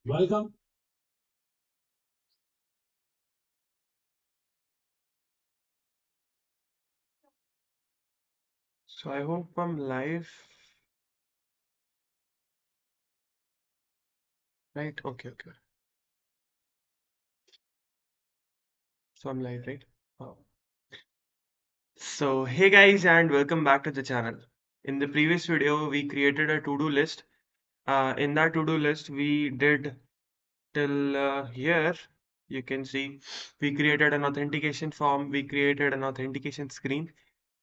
Welcome. So I hope I'm live, right? Okay, okay. So I'm live, right? Oh. So hey guys, and welcome back to the channel. In the previous video, we created a to-do list. In that to-do list, we did till here. You can see we created an authentication form. We created an authentication screen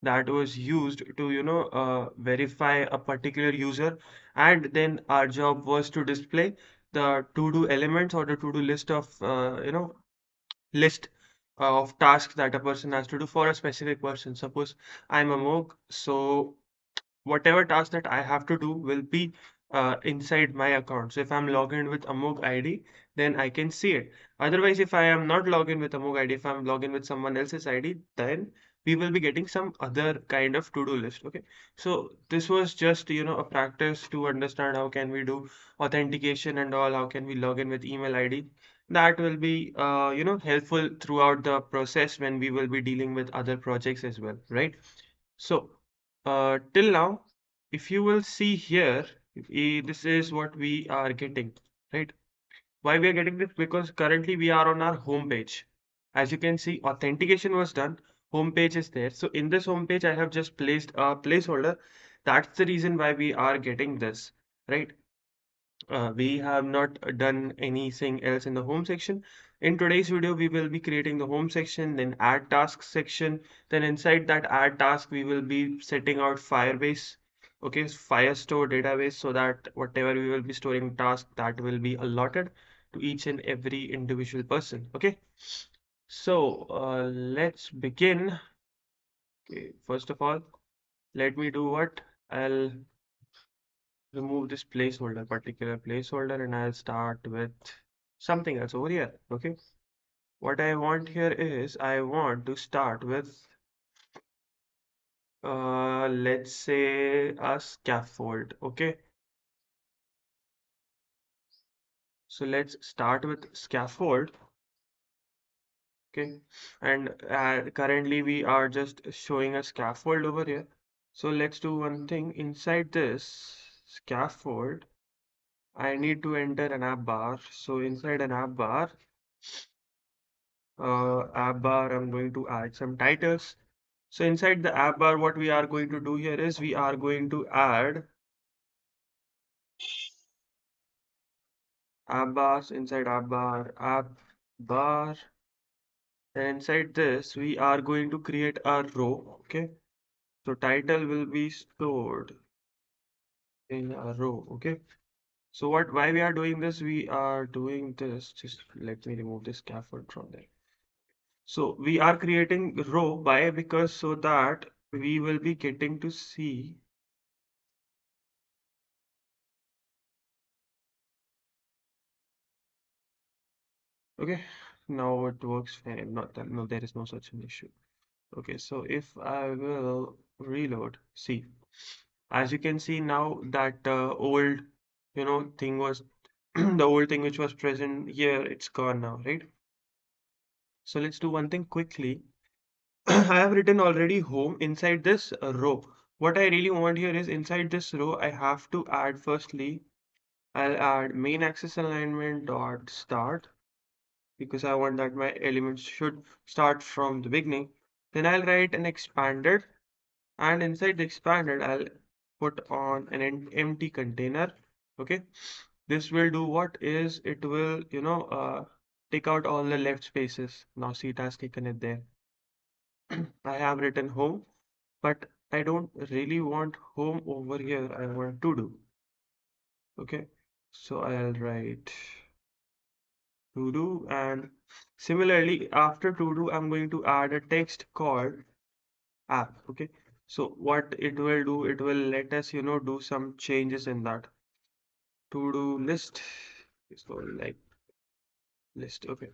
that was used to, verify a particular user. And then our job was to display the to-do elements or the to-do list of, list of tasks that a person has to do for a specific person. Suppose I'm a Moog, so whatever task that I have to do will be inside my account. So if I'm logged in with Amog ID, then I can see it. Otherwise, if I am not logged in with Amog ID, if I'm logged in with someone else's ID, then we will be getting some other kind of to-do list. Okay. So this was just, a practice to understand how can we do authentication and all, how can we log in with email ID. That will be, helpful throughout the process when we will be dealing with other projects as well, right? So, till now, if you will see here, this is what we are getting, right? Why we are getting this? Because currently we are on our home page. As you can see, authentication was done. Home page is there. So in this home page, I have just placed a placeholder. That's the reason why we are getting this, right? We have not done anything else in the home section. In today's video, we will be creating the home section, then add tasks section. Then inside that add task, we will be setting out Firebase, okay, Firestore database, so that whatever we will be storing task that will be allotted to each and every individual person. Okay, so let's begin. Okay, first of all, let me do what? I'll remove this placeholder, particular placeholder, and I'll start with something else over here. Okay. What I want here is I want to start with let's say a scaffold. Okay. So let's start with scaffold. Okay. And currently we are just showing a scaffold over here. So let's do one thing inside this scaffold. I need to enter an app bar. So inside an app bar, I'm going to add some titles. So inside the app bar, what we are going to do here is we are going to add app bars inside app bar. And inside this, we are going to create a row. Okay. So title will be stored in a row. Okay. So why we are doing this? We are doing this. Just let me remove this scaffold from there. So we are creating row by because so that we will be getting to see. Okay, now it works fine. Not that, no, there is no such an issue. Okay, so if I will reload, see, as you can see now that old, thing was the old thing which was present here, it's gone now, right? So let's do one thing quickly. I have written already home inside this row. What I really want here is inside this row, I have to add firstly, I'll add main axis alignment dot start because I want that my elements should start from the beginning. Then I'll write an expanded, and inside the expanded, I'll put on an empty container. Okay, this will do what is it will, take out all the left spaces. Now see it has taken it there. I have written home, but I don't really want home over here. I want to do. Okay, so I'll write to do, and similarly after to do I'm going to add a text called app. Okay, so what it will do, it will let us do some changes in that to do list. So like list. Okay,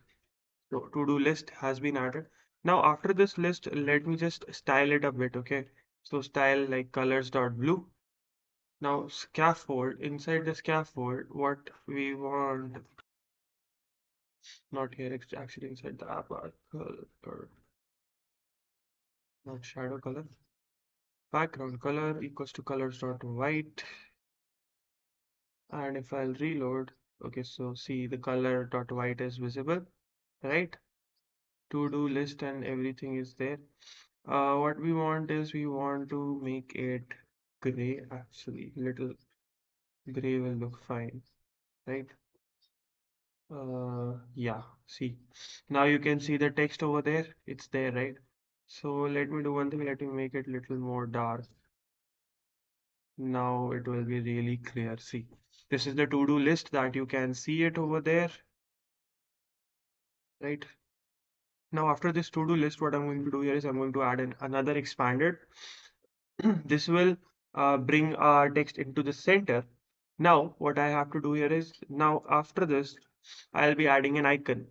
So to-do list has been added. Now after this list, let me just style it a bit, okay? So style like colors.blue. Now scaffold, inside the scaffold, what we want, not here, it's actually inside the app art color, not shadow color. Background color equals to colors.white. And if I'll reload, okay, so see the color.white is visible, right? To-do list and everything is there. What we want is we want to make it gray, actually. Little gray will look fine, right? Yeah, see. Now you can see the text over there. It's there, right? So let me do one thing. Let me make it little more dark. Now it will be really clear. See, this is the to-do list that you can see it over there, right? Now after this to-do list, what I'm going to do here is I'm going to add another expanded. This will bring our text into the center. Now, what I have to do here is now after this, I'll be adding an icon.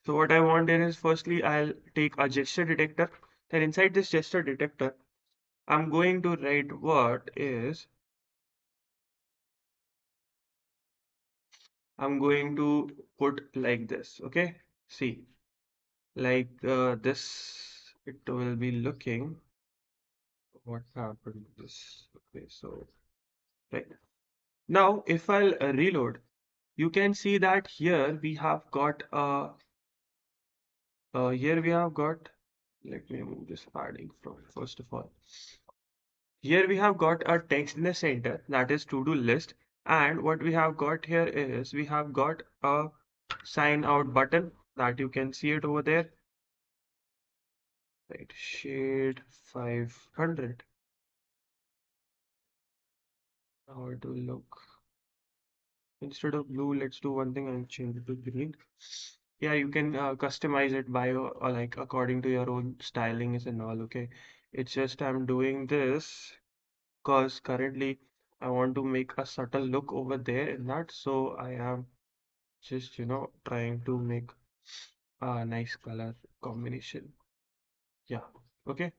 So what I want here is firstly, I'll take a gesture detector. Then inside this gesture detector, I'm going to write what is, I'm going to put like this. Okay. See, like this, it will be looking, what happened to this? Okay. So, right. Now, if I'll reload, you can see that here we have got let me move this padding from first of all. Here we have got a text in the center that is to-do list, and what we have got here is we have got a sign out button that you can see it over there. Right, shade 500. How it will look. Instead of blue, let's do one thing and change it to green. Yeah, you can customize it by like according to your own stylings and all. Okay, it's just I'm doing this because currently I want to make a subtle look over there in that. So I am just trying to make a nice color combination. Yeah. Okay.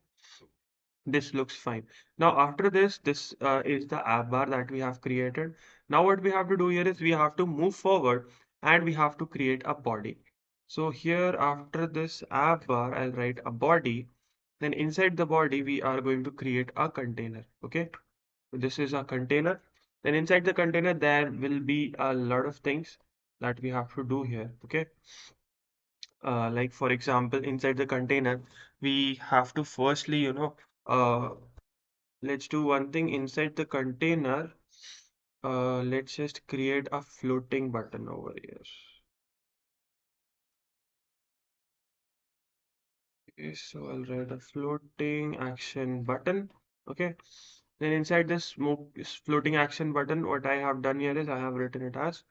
This looks fine. Now, after this is the app bar that we have created. Now, what we have to do here is we have to move forward and we have to create a body. So here, after this app bar, I'll write a body. Then inside the body, we are going to create a container. Okay. So this is a container. Then inside the container, there will be a lot of things that we have to do here. Okay. Like for example, inside the container, we have to firstly, uh, let's do one thing inside the container. Let's just create a floating button over here. Okay, so I'll write a floating action button. Okay. Then inside this floating action button, what I have done here is I have written it as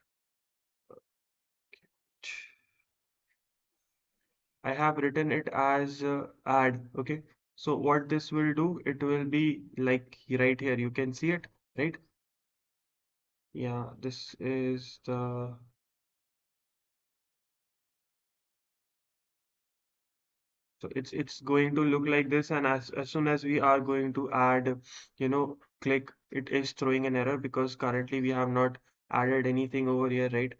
add. Okay. So what this will do, it will be like right here. You can see it, right? Yeah, this is the so it's going to look like this, and as soon as we are going to add, click, it is throwing an error because currently we have not added anything over here, right?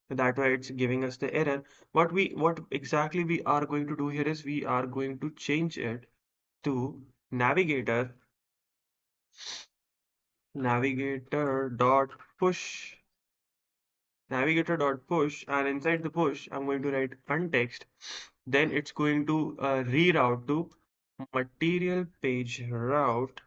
So that's why it's giving us the error. What exactly we are going to do here is we are going to change it to navigator navigator dot push navigator.push, and inside the push I'm going to write untext. Then it's going to reroute to material page route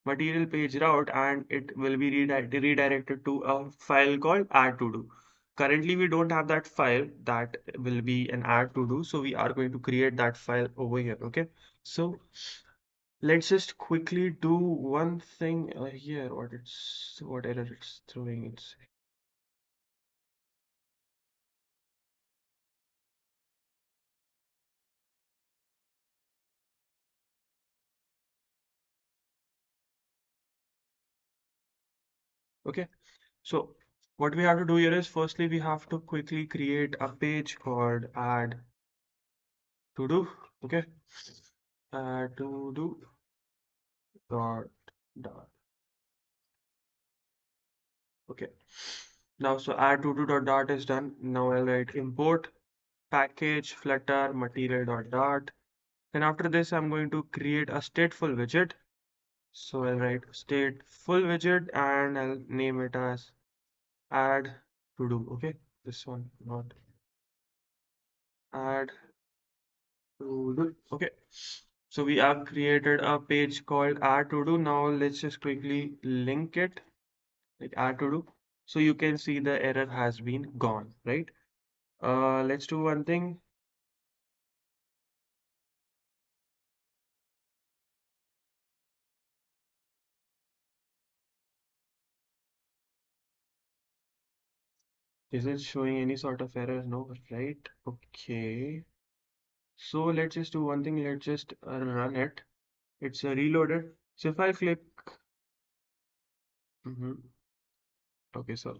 material page route, and it will be redirected to a file called add to do. Currently we don't have that file that will be an add to do, so we are going to create that file over here. Okay, so let's just quickly do one thing here. What error it's throwing. It's okay. So What we have to do here is firstly we have to quickly create a page called add to do. Okay, add to do dot dot. Okay, now so add to do dot dot is done. Now I'll write import package flutter material dot dot. Then after this I'm going to create a stateful widget. So I'll write stateful widget and I'll name it as add to do. Okay, this one not add to do. Okay, so we have created a page called add to do. Now let's just quickly link it like add to do. So you can see the error has been gone, right? Let's do one thing. Is it showing any sort of error? No, right? Okay. So let's just do one thing. Let's just run it. It's reloaded. So if I click, mhm. Okay, so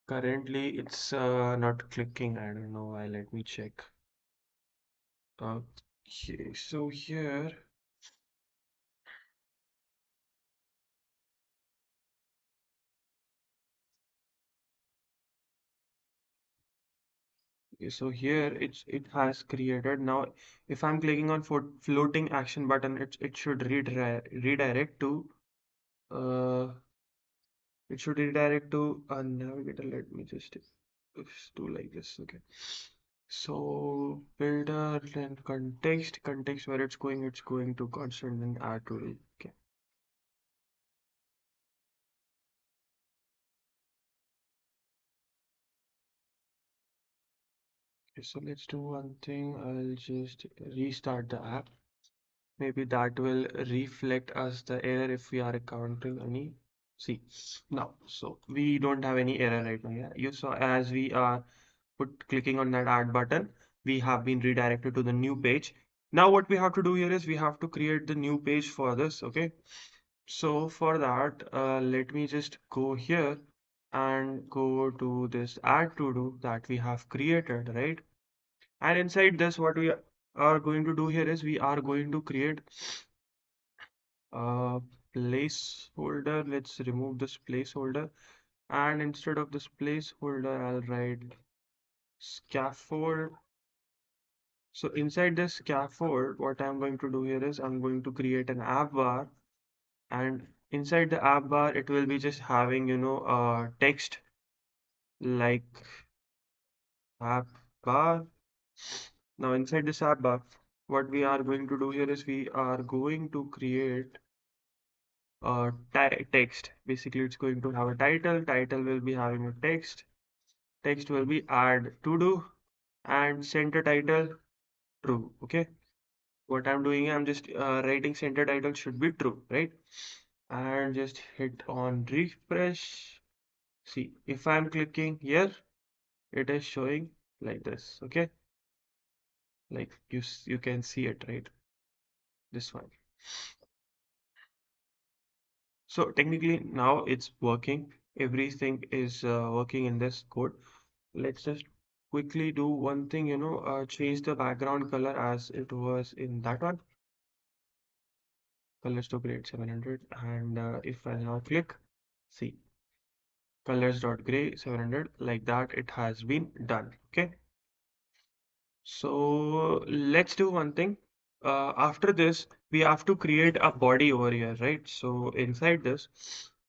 currently it's not clicking. I don't know why. Let me check. Okay, so here, okay, so here it has created. Now, if I'm clicking on floating action button, it should redirect to uh a navigator. Let me just do like this. Okay. So builder then context where it's going to constant and add to it. Okay. Okay, so let's do one thing. I'll just restart the app. Maybe that will reflect us the error if we are encountering any. See, now, so we don't have any error right now. Yeah, you saw as we are clicking on that add button, we have been redirected to the new page. Now, what we have to do here is we have to create the new page for this. Okay, so for that, let me just go here and go to this add to do that we have created, right? And inside this, what we are going to do here is we are going to create a placeholder. Let's remove this placeholder. And instead of this placeholder, I'll write scaffold. So inside this scaffold, what I'm going to do here is I'm going to create an app bar. And inside the app bar, it will be just having, text like app bar. Now inside this app bar, what we are going to do here is we are going to create text. Basically, it's going to have a title. Title will be having a text. Text will be add to do and center title true. Okay. What I'm doing, I'm just writing center title should be true, right? And just hit on refresh. See, if I'm clicking here, it is showing like this. Okay. Like you can see it, right? This one. So technically now it's working. Everything is working in this code. Let's just quickly do one thing, change the background color as it was in that one. Colors to grade 700. And if I now click, see, colors.gray 700, like that, it has been done. Okay. So let's do one thing. After this, we have to create a body over here, right? So inside this,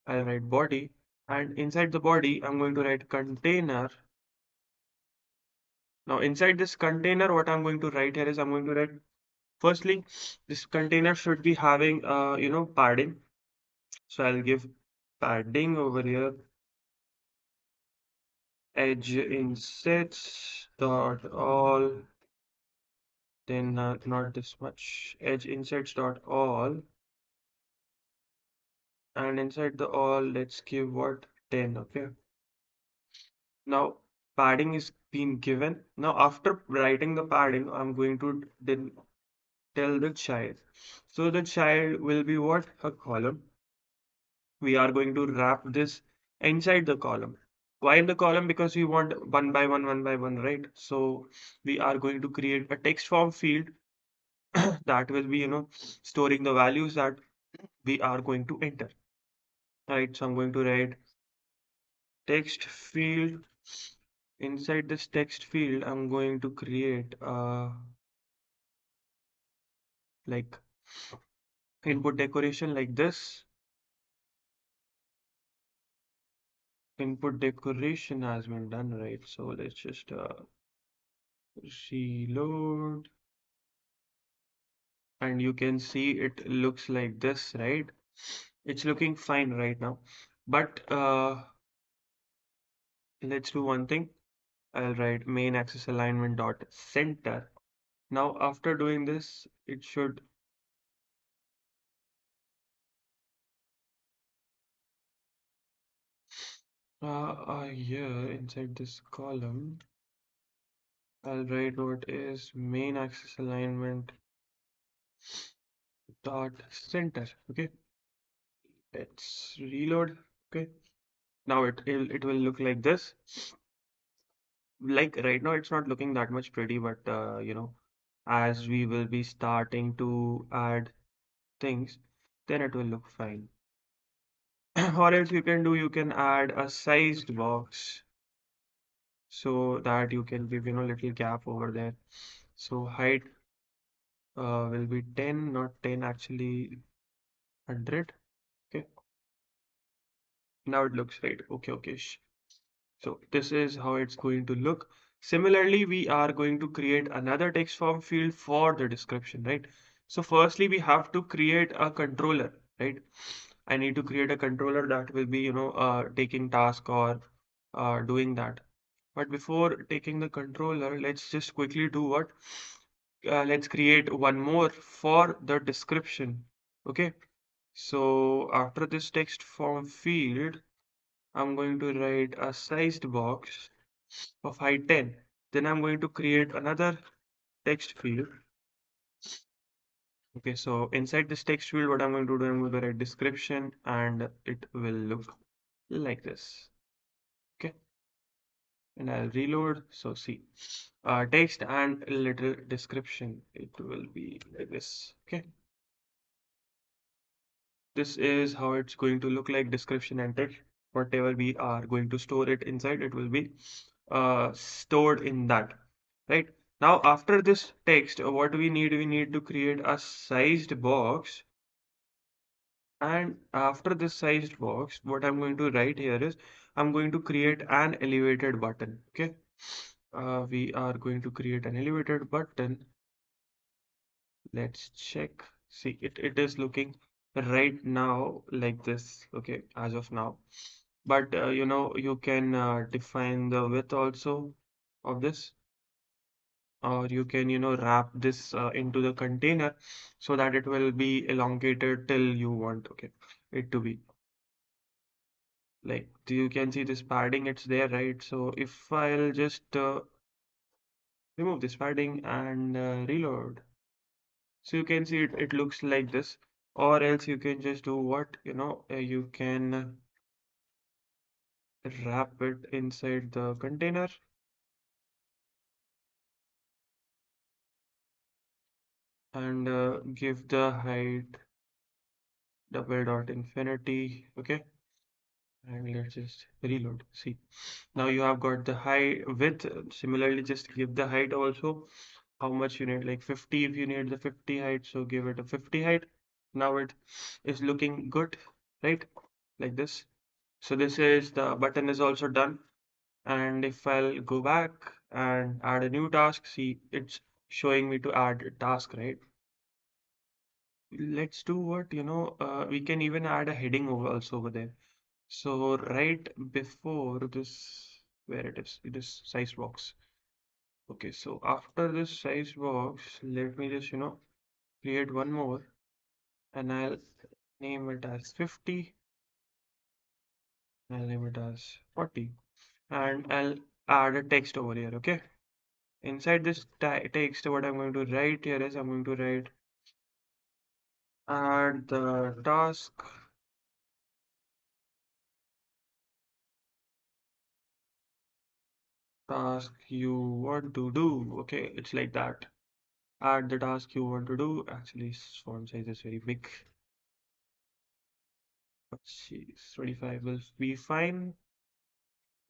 I'll write body. And inside the body, I'm going to write container. Now, inside this container, what I'm going to write here is I'm going to write firstly, this container should be having, padding. So I'll give padding over here, edge insets dot all, then not this much, edge insets dot all, and inside the all, let's give what 10. Okay. Now padding is being given. Now after writing the padding, I'm going to then tell the child. So the child will be what? A column. We are going to wrap this inside the column. Why in the column? Because we want one by one, right? So we are going to create a text form field that will be, storing the values that we are going to enter. Right, so I'm going to write text field. Inside this text field, I'm going to create like input decoration like this. Input decoration has been done, right? So let's just reload, and you can see it looks like this, right? It's looking fine right now. But let's do one thing. I'll write main axis alignment dot center. Now after doing this, it should here inside this column, I'll write what is main axis alignment dot center. Okay, let's reload. Okay, now it will look like this. Like right now, it's not looking that much pretty, but as we will be starting to add things, then it will look fine. Or else you can add a sized box so that you can give little gap over there. So height will be 10, not 10, actually 100. Okay, now it looks right. Okay, okay. So this is how it's going to look. Similarly, we are going to create another text form field for the description, right? So firstly, we have to create a controller, right? I need to create a controller that will be, taking task or doing that. But before taking the controller, let's just quickly do what? Let's create one more for the description. Okay. So after this text form field, I'm going to write a sized box of height 10. Then I'm going to create another text field. Okay, so inside this text field, what I'm going to do, I'm going to write description and it will look like this. Okay, and I'll reload. So see, text and a little description. It will be like this. Okay, this is how it's going to look like, description and text. Whatever we are going to store it inside, it will be stored in that. Right. Now, after this text, what we need to create a sized box. And after this sized box, what I'm going to write here is I'm going to create an elevated button. Okay. We are going to create an elevated button. Let's check. See, it is looking right now like this. Okay, as of now. But you can define the width also of this, or you can wrap this into the container so that it will be elongated till you want, okay, it to be like, you can see this padding, it's there, right? So if I'll just remove this padding and reload, so you can see it looks like this. Or else you can just do what, you can wrap it inside the container and give the height double dot infinity. Okay, and let's just reload. See, now you have got the high width. Similarly, just give the height also. How much you need, like 50 if you need the 50 height, so give it a 50 height. Now it is looking good, right? Like this. So this is the button is also done. And if I'll go back and add a new task, see, it's showing me to add a task, right? Let's do what, we can even add a heading over also over there. So right before this, where it is size box. Okay, so after this size box, let me just, create one more and I'll name it as 50. I'll name it as 40 and I'll add a text over here. Okay. Inside this text, what I'm going to write here is I'm going to write add the task task you want to do. Okay, it's like that. Add the task you want to do. Actually, font size is very big. Let's see, 25 will be fine.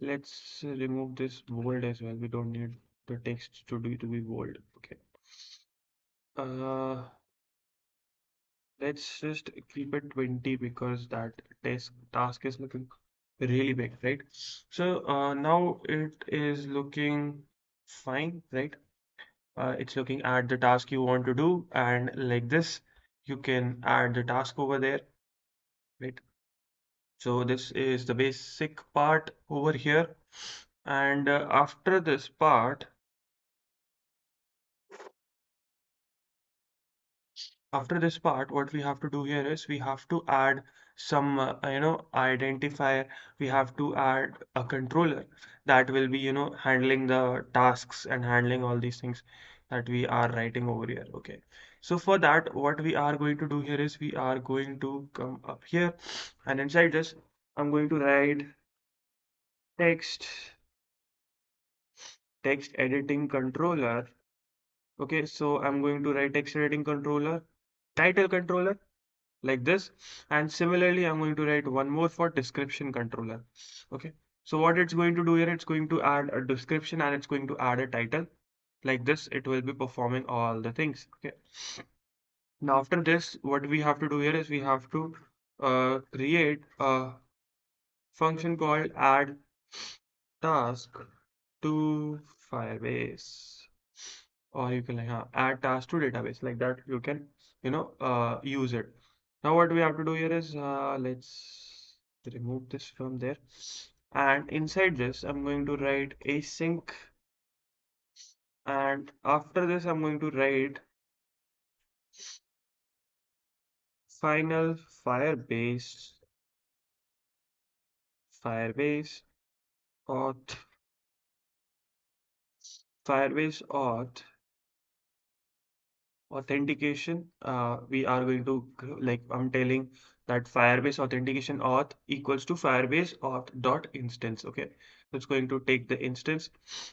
Let's remove this bold as well. We don't need the text to be bold. Okay. Uh, let's just keep it 20 because that task is looking really big, right? So now it is looking fine, right? It's looking at the task you want to do, and like this, you can add the task over there, right? So this is the basic part over here, and after this part, what we have to do here is we have to add some, identifier. We have to add a controller that will be, handling the tasks and handling all these things that we are writing over here. Okay. So for that, what we are going to do here is we are going to come up here and inside this, I'm going to write text, text editing controller. Okay. So I'm going to write text editing controller, title controller like this, and similarly I'm going to write one more for description controller. Okay, so what it's going to do here, it's going to add a description and it's going to add a title. Like this, it will be performing all the things. Okay, now after this, what we have to do here is we have to create a function called add task to Firebase, or you can like add task to database. Like that you can use it. Now what we have to do here is let's remove this from there, and inside this I'm going to write async, and after this I'm going to write final Firebase auth Firebase auth authentication. We are going to like I'm telling that Firebase authentication auth equals to Firebase auth dot instance. Okay, so it's going to take the instance.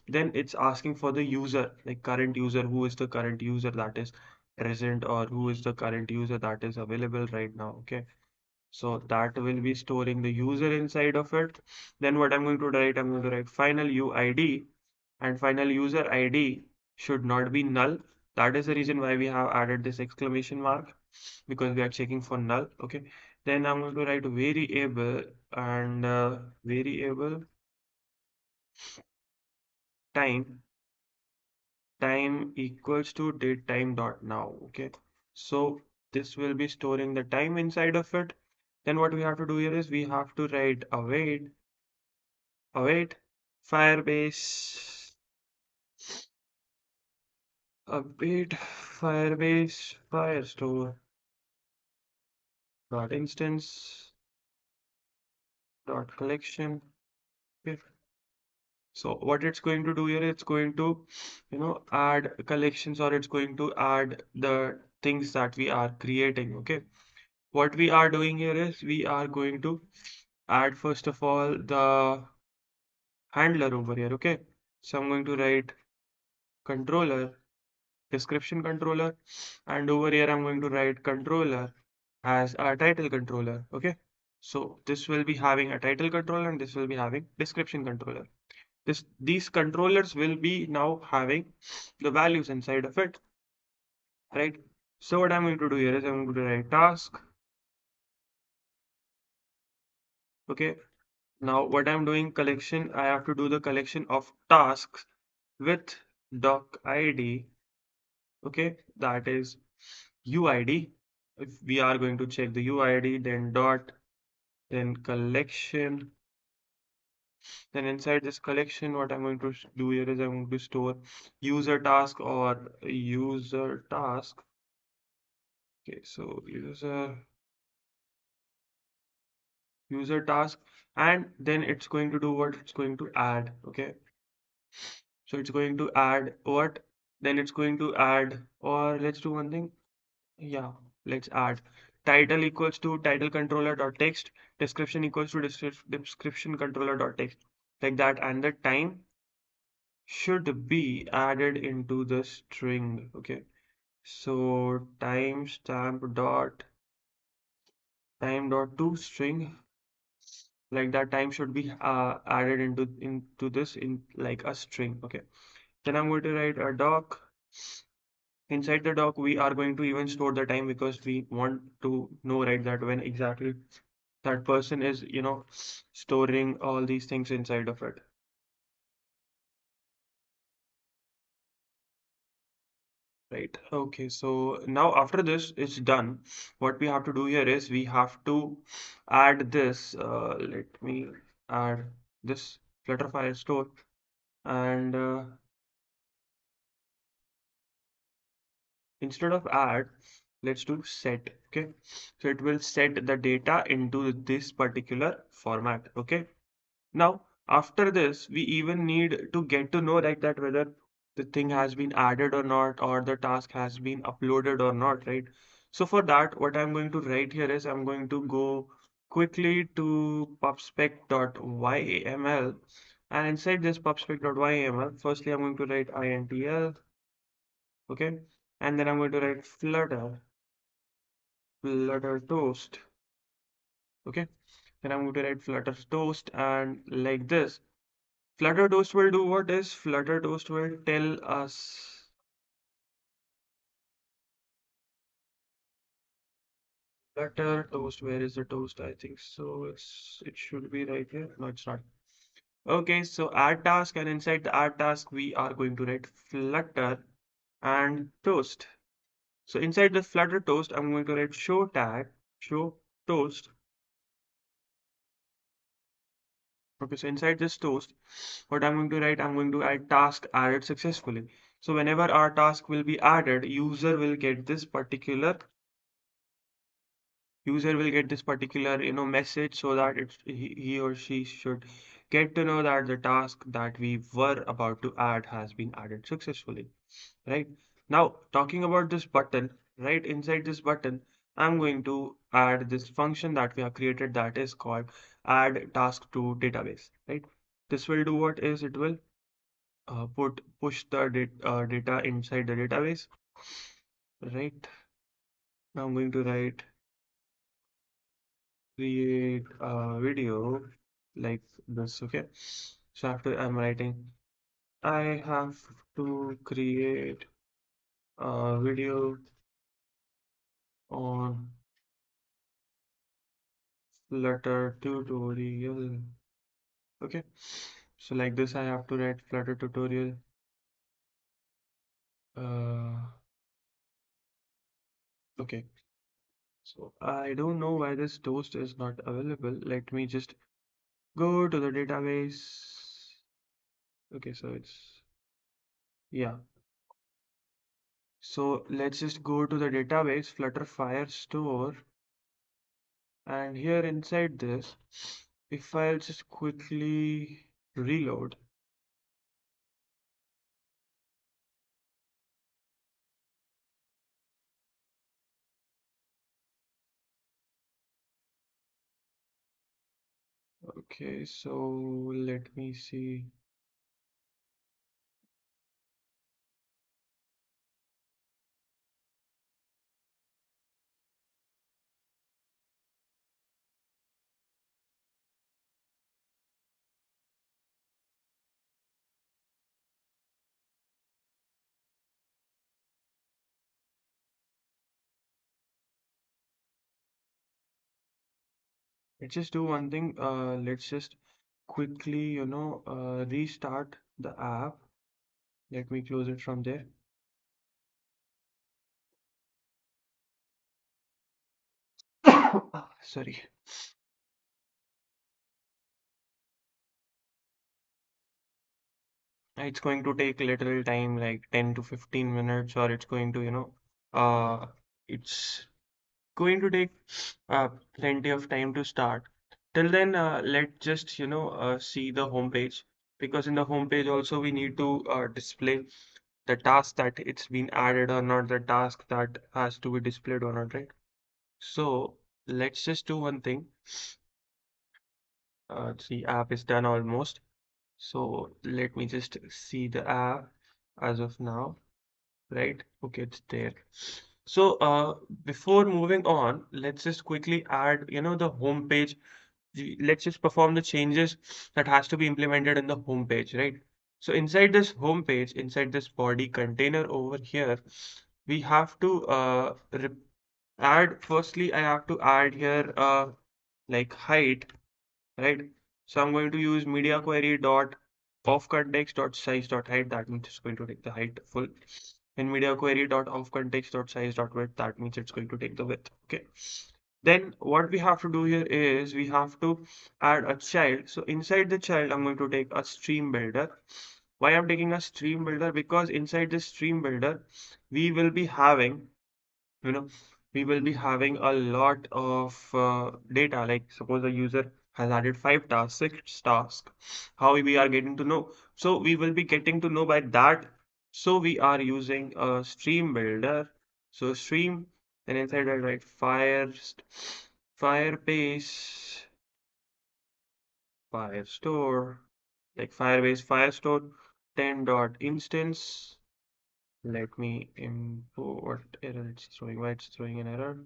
Then it's asking for the user, like current user, who is the current user that is present, or who is the current user that is available right now. Okay, so that will be storing the user inside of it. Then what I'm going to write, I'm going to write final UID, and final user ID should not be null. That is the reason why we have added this exclamation mark, because we are checking for null. Okay. Then I'm going to write variable, and variable time equals to datetime dot now. Okay. So this will be storing the time inside of it. Then what we have to do here is we have to write await Firebase, await Firebase Firestore dot instance dot collection. Okay. So what it's going to do here, it's going to, add collections, or it's going to add the things that we are creating. Okay. What we are doing here is we are going to add first of all the handler over here. Okay. So I'm going to write controller, description controller, and over here I'm going to write controller as a title controller. Okay. So this will be having a title controller and this will be having description controller. These controllers will be now having the values inside of it, right? So what I'm going to do here is I'm going to write task. Okay. Now what I'm doing collection, I have to do the collection of tasks with doc ID. Okay, that is UID. If we are going to check the UID, then dot, then collection. Then inside this collection, what I'm going to do here is I'm going to store user task or user task. Okay, so user task, and then it's going to do what it's going to add. Okay, so it's going to add what? Then it's going to add, or let's do one thing. Yeah, let's add title equals to title controller dot text, description equals to description controller dot text, like that, and the time should be added into the string. Okay, so timestamp dot time dot to string, like that time should be added into this in like a string. Okay, then I'm going to write a doc. Inside the doc, we are going to even store the time because we want to know, right, that when exactly that person is, storing all these things inside of it. Right. Okay. So now after this is done, what we have to do here is we have to add this. Let me add this Flutter file store, and instead of add, let's do set. Okay. So it will set the data into this particular format. Okay. Now, after this, we even need to get to know like that whether the thing has been added or not, or the task has been uploaded or not, right? So for that, what I'm going to write here is I'm going to go quickly to pubspec.yaml, and inside this pubspec.yaml, firstly I'm going to write intl, okay, and then I'm going to write flutter toast, okay, then I'm going to write flutter toast, and like this. Flutter Toast will do what is Flutter Toast will tell us Flutter Toast. Where is the toast? I think so. It should be right here. No, it's not. Okay, so add task, and inside the add task we are going to write Flutter and toast. So inside the Flutter toast, I'm going to write show tag, show toast. Okay, so inside this toast, what I'm going to write, I'm going to add task added successfully. So whenever our task will be added, user will get this particular message, so that he or she should get to know that the task that we were about to add has been added successfully, right? Now talking about this button, right, inside this button I'm going to add this function that we have created that is called add task to database, right? This will do what is it will push the data inside the database, right? Now I'm going to write create a video like this. Okay, so after I'm writing I have to create a video on Flutter tutorial. Okay, so like this I have to write Flutter tutorial. uh, okay, so I don't know why this toast is not available. Let me just go to the database. Okay, so it's, yeah, so let's just go to the database Flutter Firestore. And here inside this, if I'll just quickly reload, okay, so let me see. Let's just do one thing. Let's just quickly, restart the app. Let me close it from there. Sorry. It's going to take literal time, like 10 to 15 minutes, or it's going to, it's going to take plenty of time to start. Till then, let's just see the home page, because in the home page also we need to display the task that it's been added or not, the task that has to be displayed or not, right? So let's just do one thing. The app is done almost. So let me just see the app as of now, right? Okay, it's there. So before moving on, let's just quickly add, the home page. Let's just perform the changes that has to be implemented in the home page, right? So inside this home page, inside this body container over here, we have to add, firstly, I have to add here like height, right? So I'm going to use media query dot of context dot size dot height. That means it's going to take the height full. And media query dot of context dot size dot width. That means it's going to take the width. Okay. Then what we have to do here is we have to add a child. So inside the child, I'm going to take a stream builder. Why I'm taking a stream builder? Because inside this stream builder, we will be having you know we will be having a lot of data. Like suppose a user has added 5 tasks, 6 tasks, how we are getting to know? So we will be getting to know by that. So we are using a stream builder. So stream, then inside I write firebase firestore, like firebase firestore 10 dot instance. Let me import error. It's throwing, why it's throwing an error.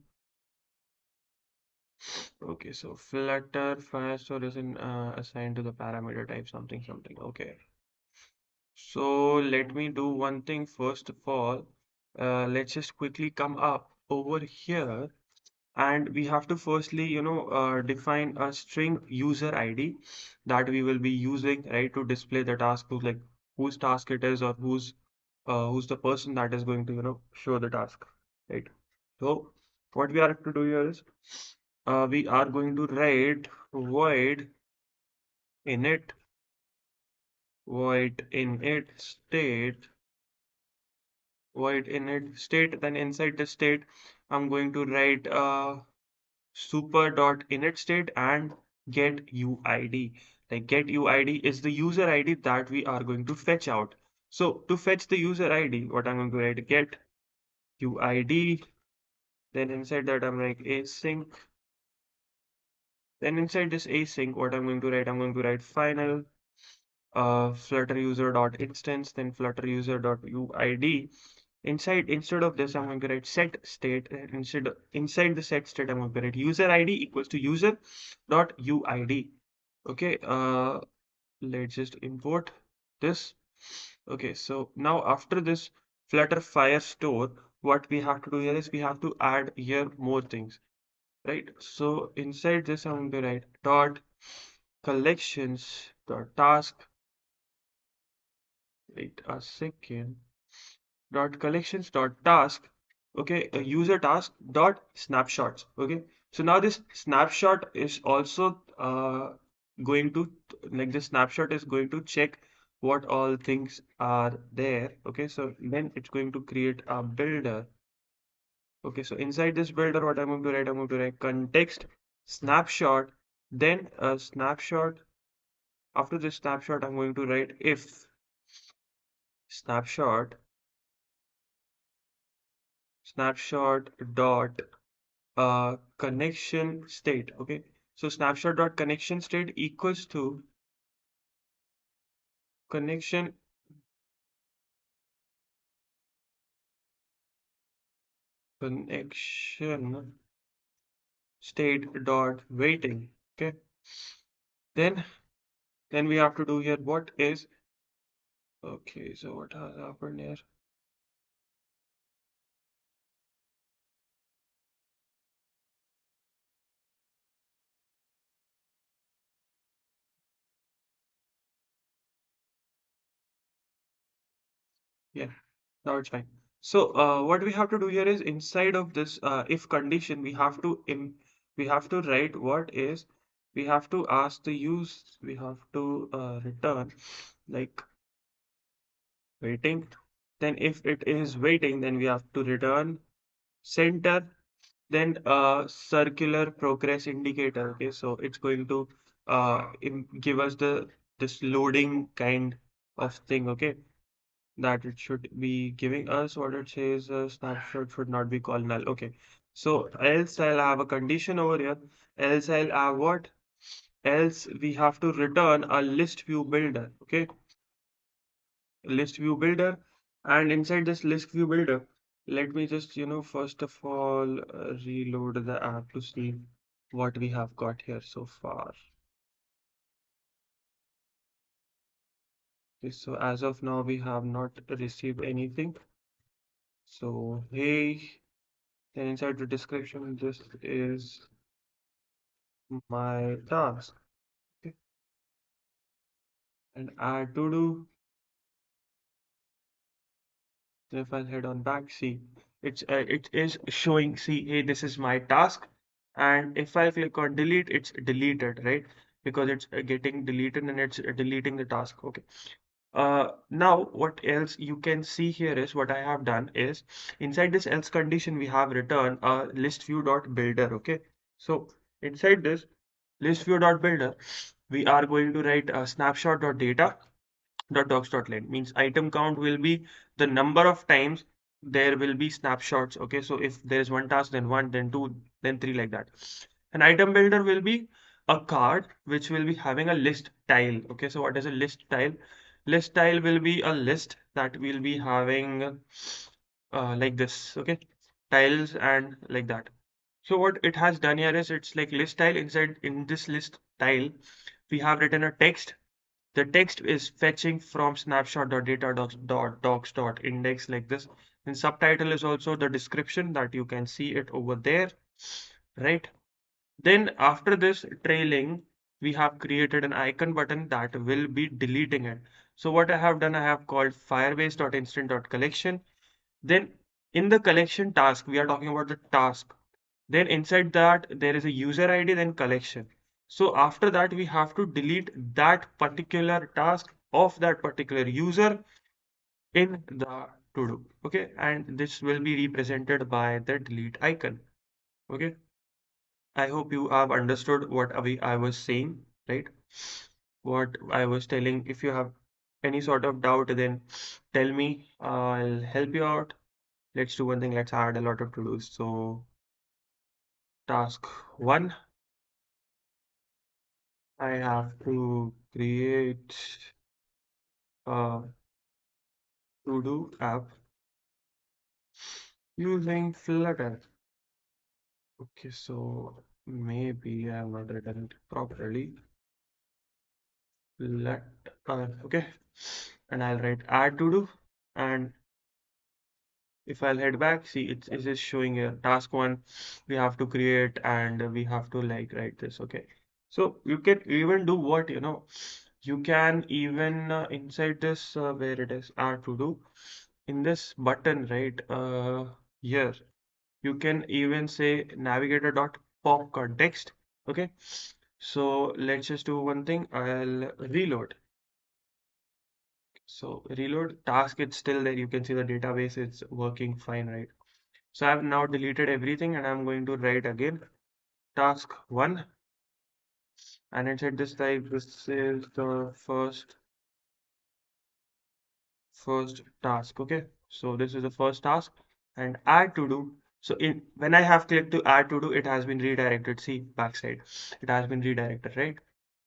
Okay, so Flutter Firestore is in, assigned to the parameter type something something. Okay, so let me do one thing first of all. Let's just quickly come up over here, and we have to firstly, define a string user ID that we will be using, right, to display the task, to like whose task it is, or who's the person that is going to, show the task, right? So what we are to do here is we are going to write init void init state void init state. Then inside the state, I'm going to write super dot init state and get uid. Like get uid is the user ID that we are going to fetch out. So to fetch the user ID, what I'm going to write, get uid. Then inside that I'm like async. Then inside this async, what I'm going to write, I'm going to write final flutter user dot instance, then flutter user dot uid. Instead of this, I'm going to write set state. Inside the set state, I'm going to write user ID equals to user dot uid. Okay, let's just import this. Okay, so now after this Flutter Firestore, what we have to do here is we have to add here more things, right? So inside this, I'm going to write dot collections dot task. Wait a second. Dot collections dot task. Okay, user task dot snapshots. Okay, so now this snapshot is also going to, like, this snapshot is going to check what all things are there. Okay, so then it's going to create a builder. Okay, so inside this builder, what I'm going to write context snapshot, then a snapshot. After this snapshot, I'm going to write if snapshot snapshot dot connection state. Okay, so snapshot dot connection state equals to connection connection state dot waiting. Okay, then we have to do here what is, okay, so what has happened here? Yeah, now it's fine. So what we have to do here is inside of this if condition, we have to write what is, we have to ask the use, we have to return like waiting. Then if it is waiting, then we have to return center, then circular progress indicator. Okay, so it's going to give us the this loading kind of thing. Okay, that it should be giving us what it says, snapshot should not be called null. Okay, so else I'll have a condition over here. Else I'll have what? else we have to return a list view builder. Okay, list view builder, and inside this list view builder, let me just, first of all, reload the app to see what we have got here so far. Okay, so as of now, we have not received anything. So, hey, then inside the description, this is my task. Okay, and add to do. So if I head on back, see, it is showing, see, hey, this is my task. And if I click on delete, it's deleted, right? Because it's getting deleted and it's deleting the task. Okay. Now what else you can see here is what I have done is inside this else condition, we have returned a list view dot builder. Okay. So inside this list view dot builder, we are going to write a snapshot dot data dot docs dot len means item count will be the number of times there will be snapshots. Okay, so if there is one task, then one, then two, then three, like that. An item builder will be a card which will be having a list tile. Okay, so what is a list tile? List tile will be a list that will be having like this. Okay, tiles and like that. So what it has done here is it's like list tile. Inside in this list tile, we have written a text. The text is fetching from snapshot.data.docs.index like this. And subtitle is also the description that you can see it over there, right? Then after this trailing, we have created an icon button that will be deleting it. So what I have done, I have called firebase.instant.collection. Then in the collection task, we are talking about the task. Then inside that, there is a user ID, then collection. So after that, we have to delete that particular task of that particular user in the to do. Okay, and this will be represented by the delete icon. Okay, I hope you have understood what I was saying, right? What I was telling. If you have any sort of doubt, then tell me. I'll help you out. Let's do one thing. Let's add a lot of to-dos. So task one, I have to create a to-do app using Flutter. Okay, so maybe I have not written it properly. Okay, and I'll write add to do, and if I'll head back, see it is showing here task one we have to create, and we have to like write this. Okay, so you can even do what, you can even inside this where it is add to do in this button, right? Here you can even say navigator dot pop context. Okay, so let's just do one thing. I'll reload. So reload task, it's still there. You can see the database is working fine, right? So I've now deleted everything and I'm going to write again task one, and inside this type, this is the first task. Okay, so this is the first task, and add to do. So in when I have clicked to add to do, it has been redirected. See backside, it has been redirected, right?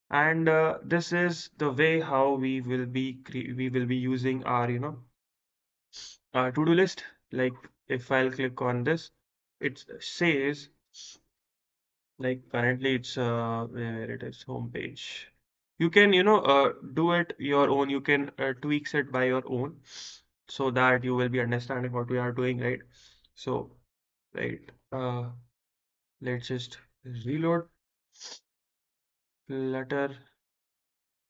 And this is the way how we will be using our to-do list. Like if I'll click on this, it says like currently it's where it is home page. You can do it your own. You can tweaks it by your own so that you will be understanding what we are doing, right? So right, let's just reload Flutter.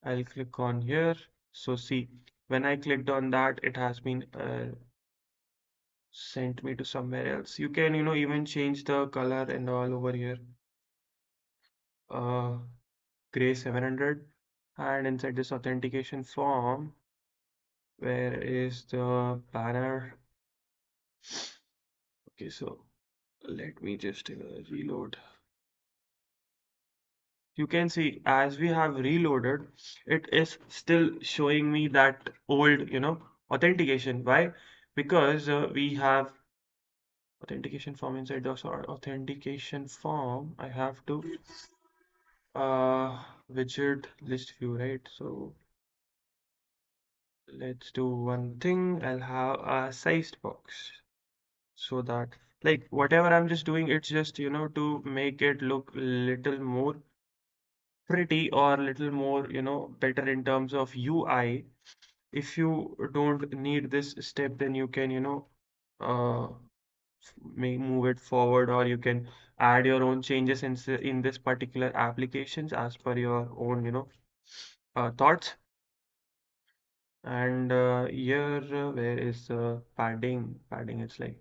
I'll click on here. So see, when I clicked on that, it has been sent me to somewhere else. You can, even change the color and all over here. Uh, Gray 700. And inside this authentication form, where is the banner? Okay, so let me just reload. You can see as we have reloaded, it is still showing me that old, authentication. Why? Because we have authentication form inside the authentication form. I have to uh widget list view, right? So let's do one thing. I'll have a sized box so that like whatever I'm just doing, it's just to make it look little more pretty or little more better in terms of UI. If you don't need this step, then you can uh, may move it forward, or you can add your own changes in this particular applications as per your own thoughts. And here where is the padding, it's like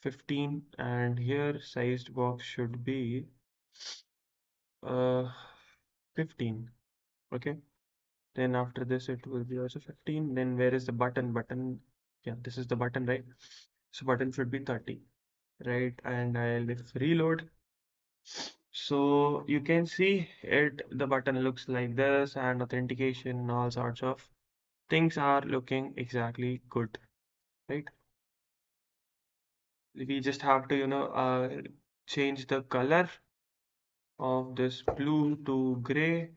15, and here sized box should be uh 15. Okay, then after this it will be also 15. Then where is the button? Yeah, this is the button, right? So button should be 30, right? And I'll if reload. So you can see it, the button looks like this, and authentication and all sorts of things are looking exactly good, right? We just have to, change the color of this blue to gray,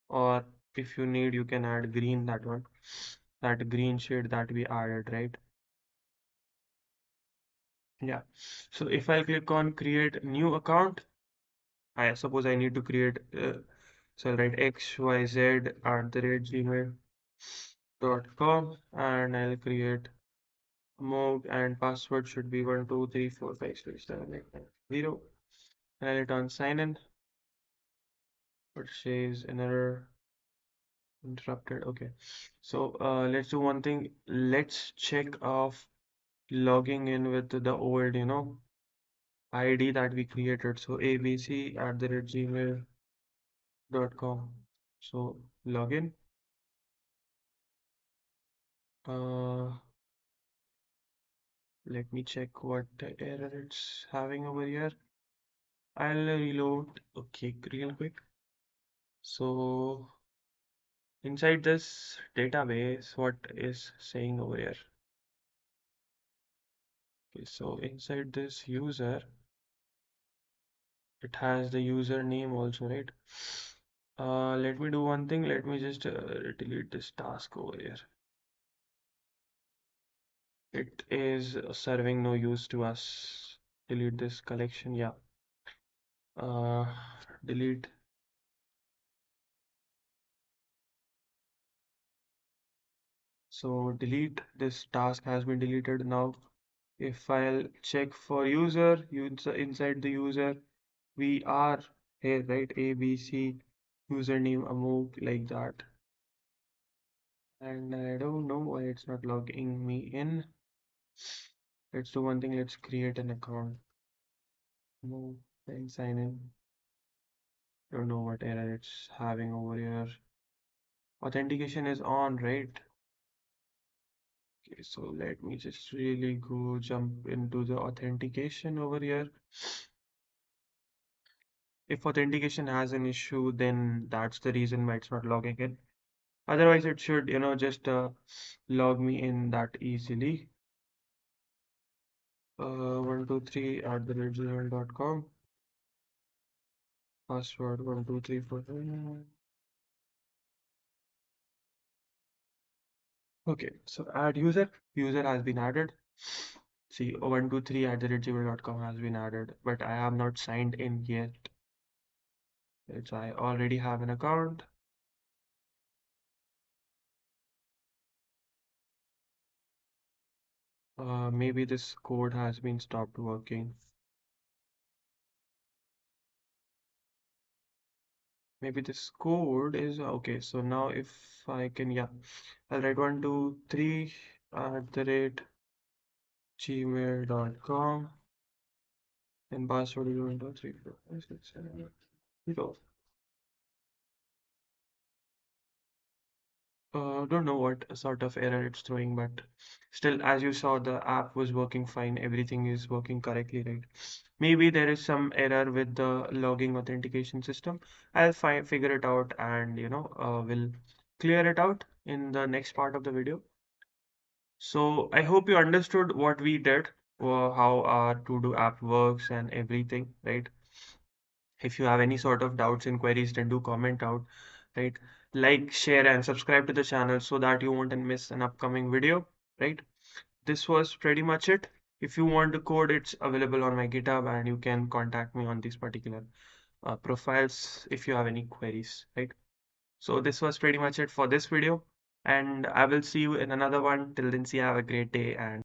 or if you need, you can add green, that one, that green shade that we added, right? Yeah. So if I click on create new account, I suppose I need to create, so I'll write xyz@gmail.com, and I'll create mode, and password should be 123456789 and I'll hit on sign in. It says another interrupted. Okay, so let's do one thing. Let's check off logging in with the old ID that we created. So abc@gmail.com. So login. Uh, Let me check what error it's having over here. I'll reload. Okay, real quick. So inside this database, what is saying over here? Okay, so inside this user, it has the username also, right? Let me do one thing. Let me just delete this task over here. It is serving no use to us. Delete this collection. Yeah. Uh, Delete. So delete this task has been deleted now. If I'll check for user inside the user, we are here, right? ABC username Amok like that. And I don't know why it's not logging me in. Let's do one thing. Let's create an account. Amok and sign in. Don't know what error it's having over here. Authentication is on, right? Okay, so let me just really go jump into the authentication over here. If authentication has an issue, then that's the reason why it's not logging in. Otherwise, it should, just log me in that easily. 123@gmail.com. Password 12345. Okay, so add user. User has been added. See, 123@gmail.com has been added, but I have not signed in yet. It's I already have an account. Maybe this code has been stopped working. Maybe this code is okay. So now if I can, yeah, I'll write 123@gmail.com, and password is 1234567. Don't know what sort of error it's throwing, but still, as you saw, the app was working fine. Everything is working correctly, right? Maybe there is some error with the logging authentication system. I'll figure it out, and we'll clear it out in the next part of the video. So I hope you understood what we did, or how our ToDo app works and everything, right? If you have any sort of doubts and queries, then do comment out, right? Like, share, and subscribe to the channel so that you won't miss an upcoming video, right? This was pretty much it. If you want the code, it's available on my GitHub, and you can contact me on these particular profiles if you have any queries, right? So this was pretty much it for this video, and I will see you in another one. Till then, see, have a great day and